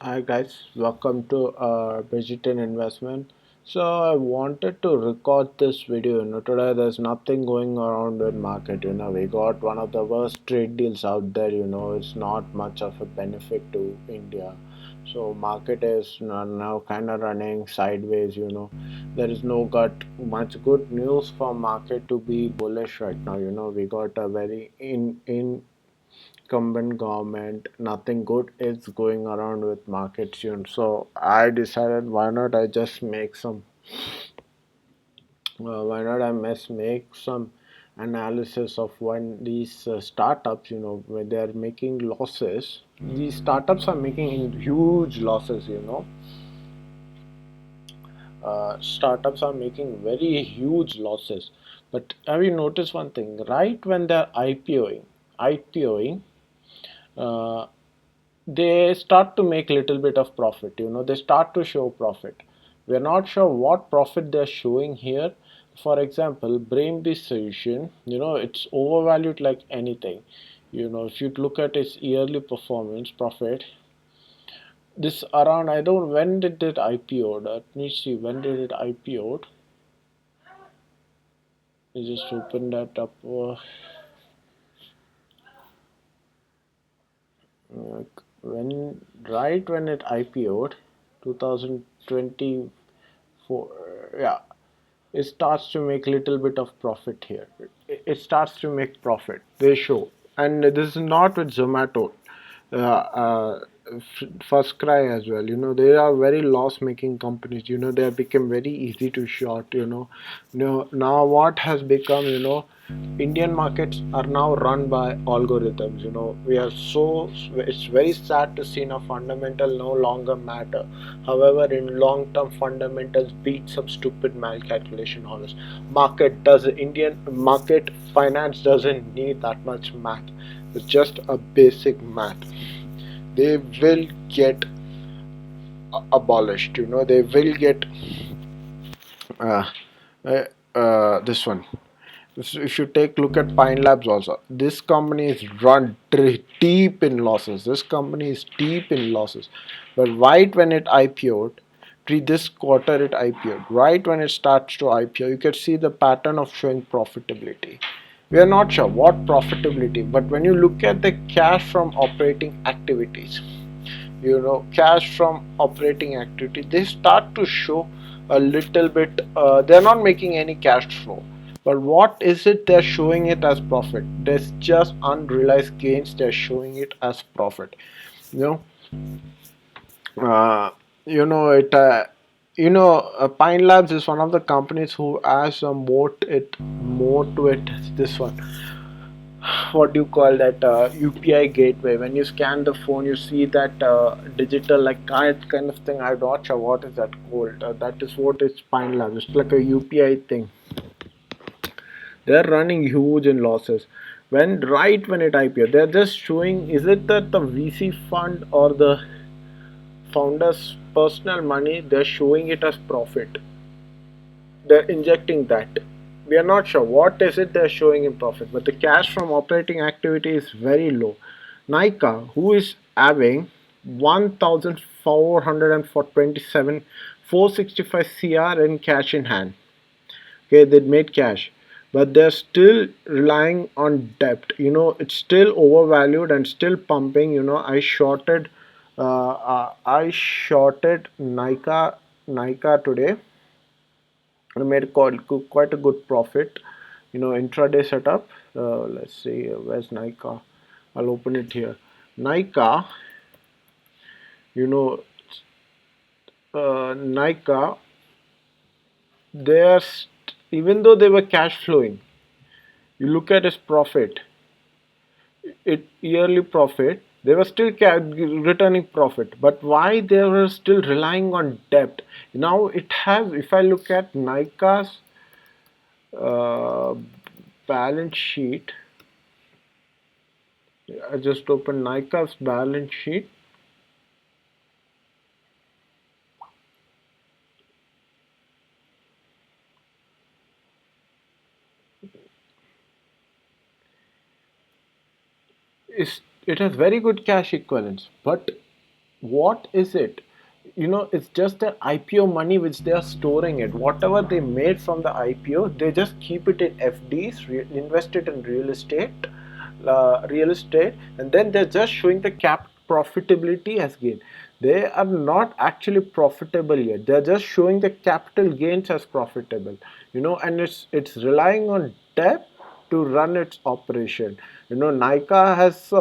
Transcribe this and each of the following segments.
Hi guys, welcome to Digital Investment. So I wanted to record this video. Today there's nothing going around in market. We got one of the worst trade deals out there. It's not much of a benefit to India. So market is now kind of running sideways. There is no got much good news for market to be bullish right now. We got a very in incumbent government, nothing good is going around with market soon. So I decided why not I just make some why not I must make some analysis of when these startups, when they are making losses. These startups are making huge losses. Startups are making very huge losses. But have you noticed one thing? Right when they're IPOing, uh, they start to make little bit of profit. They start to show profit. We're not sure what profit they're showing here. For example, brainbees solution, it's overvalued like anything. If you look at its yearly performance profit, this around, I don't, when did it IPO? Let me see, when did it IPO? You just open that up. When right when it IPO'd, 2024, yeah, it starts to make little bit of profit here. It starts to make profit. They show, and this is not with Zomato. First Cry as well. They are very loss-making companies. They have become very easy to short. Now what has become, Indian markets are now run by algorithms. We are so it's very sad to see now fundamental no longer matter. However, in long term fundamentals beat some stupid calculation honest. Indian market finance doesn't need that much math. It's just a basic math. They will get abolished. They will get uh, uh, this one. So if you take look at Pine Labs also, this company is run deep in losses. This company is deep in losses. But right when it IPO'd, this quarter it IPO'd, right when it starts to IPO, you can see the pattern of showing profitability. We are not sure what profitability, but when you look at the cash from operating activities, cash from operating activity, they start to show a little bit. They're not making any cash flow, but what is it they're showing it as profit? There's just unrealized gains, they're showing it as profit. you know uh, it Pine Labs is one of the companies who has a more to it. This one, what do you call that, UPI gateway. When you scan the phone, you see that digital like kind of thing. I'm not sure what is that called. That is what is Pine Labs. It's like a UPI thing. They're running huge in losses. When it IPO, they're just showing, is it that the VC fund or the founders' personal money? They're showing it as profit. They're injecting that. We are not sure what is it they're showing in profit, but the cash from operating activity is very low. Nika, who is having 1,427 465 CR in cash in hand. Okay, they made cash, but they're still relying on debt. It's still overvalued and still pumping. I shorted Nika today. I made quite a good profit. Intraday setup. Let's see, where's Nika? I'll open it here. Nika, you know, Nika, even though they were cash flowing, you look at its profit, it yearly profit, they were still returning profit. But why they were still relying on debt? Now it has. If I look at Nika's uh, balance sheet, I just opened Nika's balance sheet. It has very good cash equivalents, but what is it? It's just the IPO money which they are storing it. Whatever they made from the IPO, they just keep it in FDs, invest it in real estate, and then they're just showing the cap profitability as gain. They are not actually profitable yet. They're just showing the capital gains as profitable. And it's relying on debt to run its operation. Nika has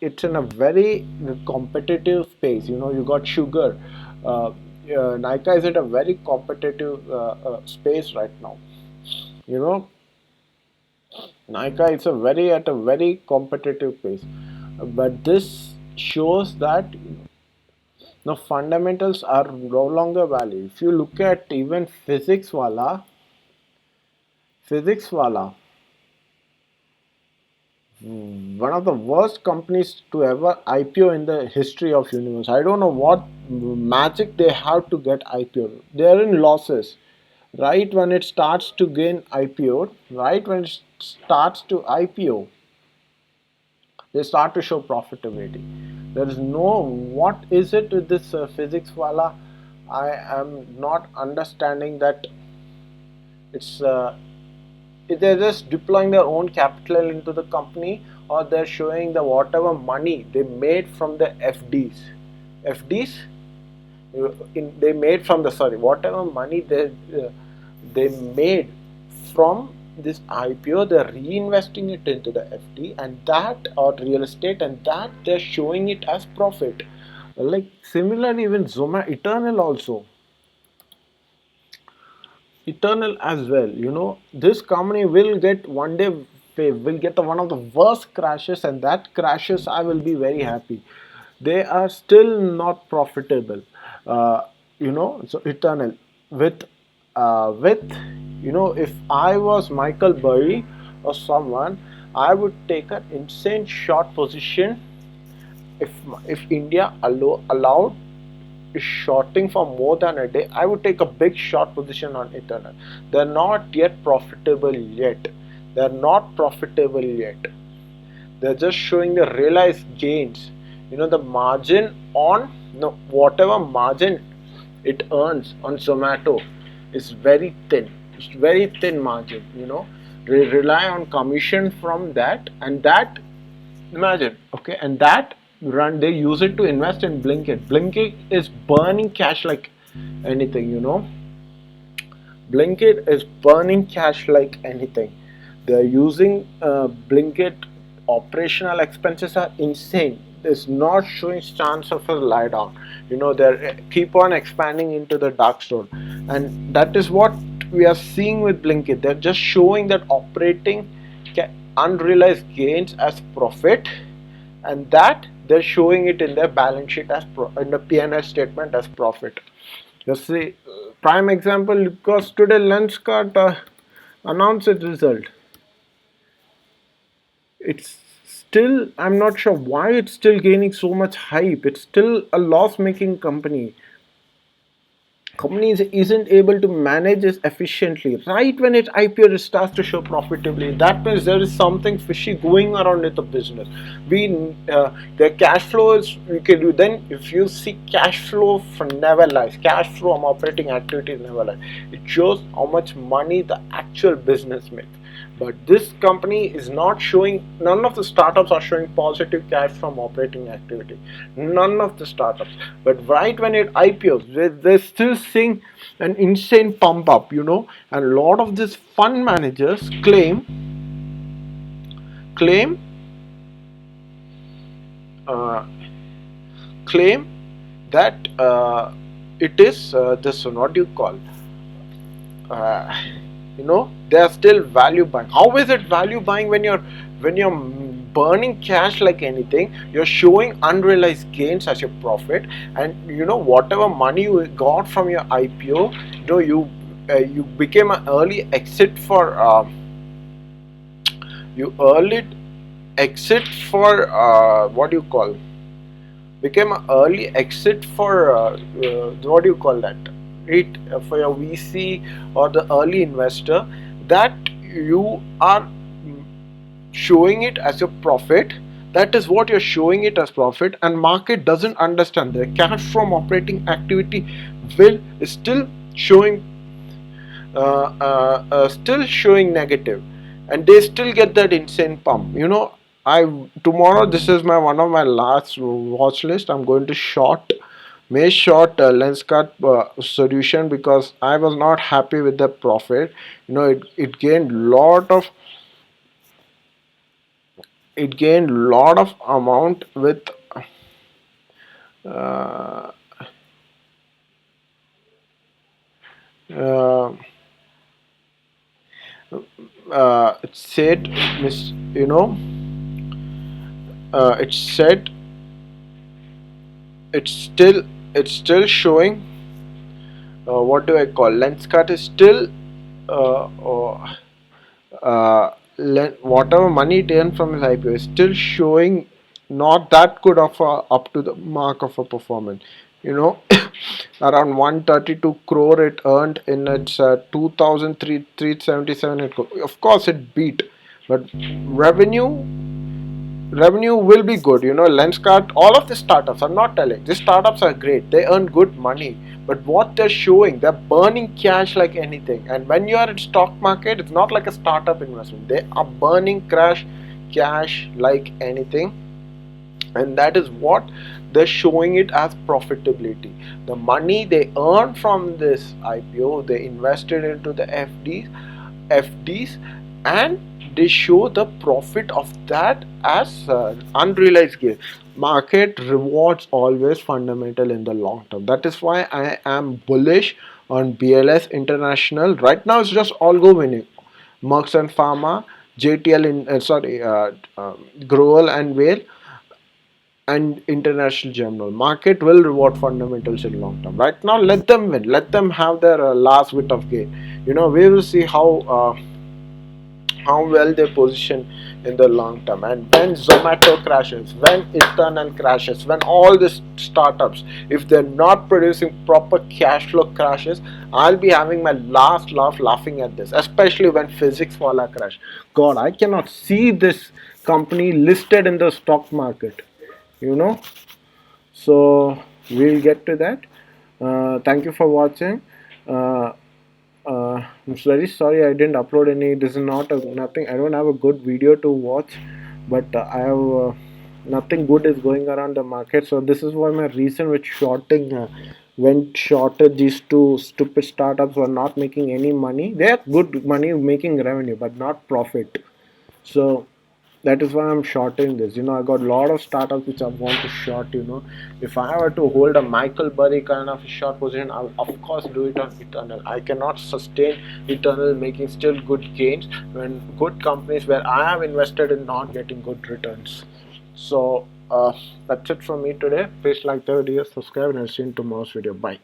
it's in a very competitive space. You got sugar. Nika is at a very competitive space right now. You know, Nika is at a very competitive pace. But this shows that the fundamentals are no longer valid. If you look at even physics wala, one of the worst companies to ever IPO in the history of universe. I don't know what magic they have to get IPO. They are in losses. Right when it starts to gain IPO, right when it starts to IPO, they start to show profitability. There is no, what is it with this physics wala? I am not understanding that. It's they're just deploying their own capital into the company, or they're showing the whatever money they made from the FDs. They made from the, sorry, whatever money they made from this IPO, they're reinvesting it into the FD, and that, or real estate, and that they're showing it as profit. Like similarly, even Zoma Eternal also, eternal as well. This company will get one day, will get one of the worst crashes, and that crashes I will be very happy. They are still not profitable. So eternal, with if I was Michael Burry or someone, I would take an insane short position. If India allowed shorting for more than a day, I would take a big short position on Eternal. They're not yet profitable yet. They're not profitable yet. They're just showing the realized gains. The margin on, no, whatever margin it earns on Zomato is very thin. It's very thin margin. They rely on commission from that, and that, imagine, okay, and that run they use it to invest in Blinkit. Blinkit is burning cash like anything. Blinkit is burning cash like anything. They're using Blinkit. Operational expenses are insane. It's not showing chance of a lie down. They keep on expanding into the dark store, and that is what we are seeing with Blinkit. They're just showing that operating unrealized gains as profit, and that they're showing it in their balance sheet as in the P&L statement as profit. Just see, prime example, because today Lenskart announced its result. It's still, I'm not sure why it's still gaining so much hype. It's still a loss-making company. Company isn't able to manage this efficiently. Right when its IPO starts to show profitably, that means there is something fishy going around with the business. The cash flow is, we can do. Then if you see cash flow from never lies, cash flow from operating activities never lies. It shows how much money the actual business makes. But this company is not showing, none of the startups are showing positive cash from operating activity. None of the startups. But right when it IPOs, they're still seeing an insane pump up, and a lot of these fund managers claim, uh, claim that it is this, what do you call, uh, they are still value buying. How is it value buying when you're burning cash like anything? You're showing unrealized gains as your profit, and whatever money you got from your IPO, you became an early exit for you early exit for what do you call, became an early exit for what do you call that, it for your VC or the early investor, that you are showing it as your profit. That is what you're showing it as profit, and market doesn't understand the cash from operating activity will is still showing negative, and they still get that insane pump. I tomorrow, this is my one of my last watch list. I'm going to short lens cut solution, because I was not happy with the profit. It gained lot of amount with uh, uh, it said miss you know it said it's still it's still showing, what do I call, lens cut is still uh, uh, whatever money it earned from his IPO is still showing not that good of up to the mark of a performance. Around 132 crore it earned in its 2003 377. Of course, it beat, but revenue revenue will be good. Lenskart, all of the startups, I'm not telling, these startups are great, they earn good money, but what they're showing, they're burning cash like anything. And when you are in stock market, it's not like a startup investment, they are burning cash like anything. And that is what they're showing it as profitability. The money they earn from this IPO, they invested into the FDs, and they show the profit of that as unrealized gain. Market rewards always fundamental in the long term. That is why I am bullish on BLS International. Right now, it's just all go winning. Merck and Pharma, JTL in Growell and Whale, and international general. Market will reward fundamentals in long term. Right now, let them win, let them have their last bit of gain. We will see how well they position in the long term. And when Zomato crashes, when Eternal crashes, when all these startups, if they're not producing proper cash flow crashes, I'll be having my last laugh laughing at this, especially when physics wala crash. God, I cannot see this company listed in the stock market you know so we'll get to that. Thank you for watching. uh, I'm very sorry I didn't upload any. This is not nothing. I don't have a good video to watch, but I have nothing good is going around the market. So this is why my reason with shorting went shorted. These two stupid startups were not making any money. They are good money making revenue, but not profit. So that is why I'm shorting this. I got a lot of startups which I want to short. If I were to hold a Michael Burry kind of a short position, I'll of course do it on Eternal. I cannot sustain Eternal making still good gains when good companies where I have invested in not getting good returns. So that's it from me today. Please like the video, subscribe, and I'll see you in tomorrow's video. Bye.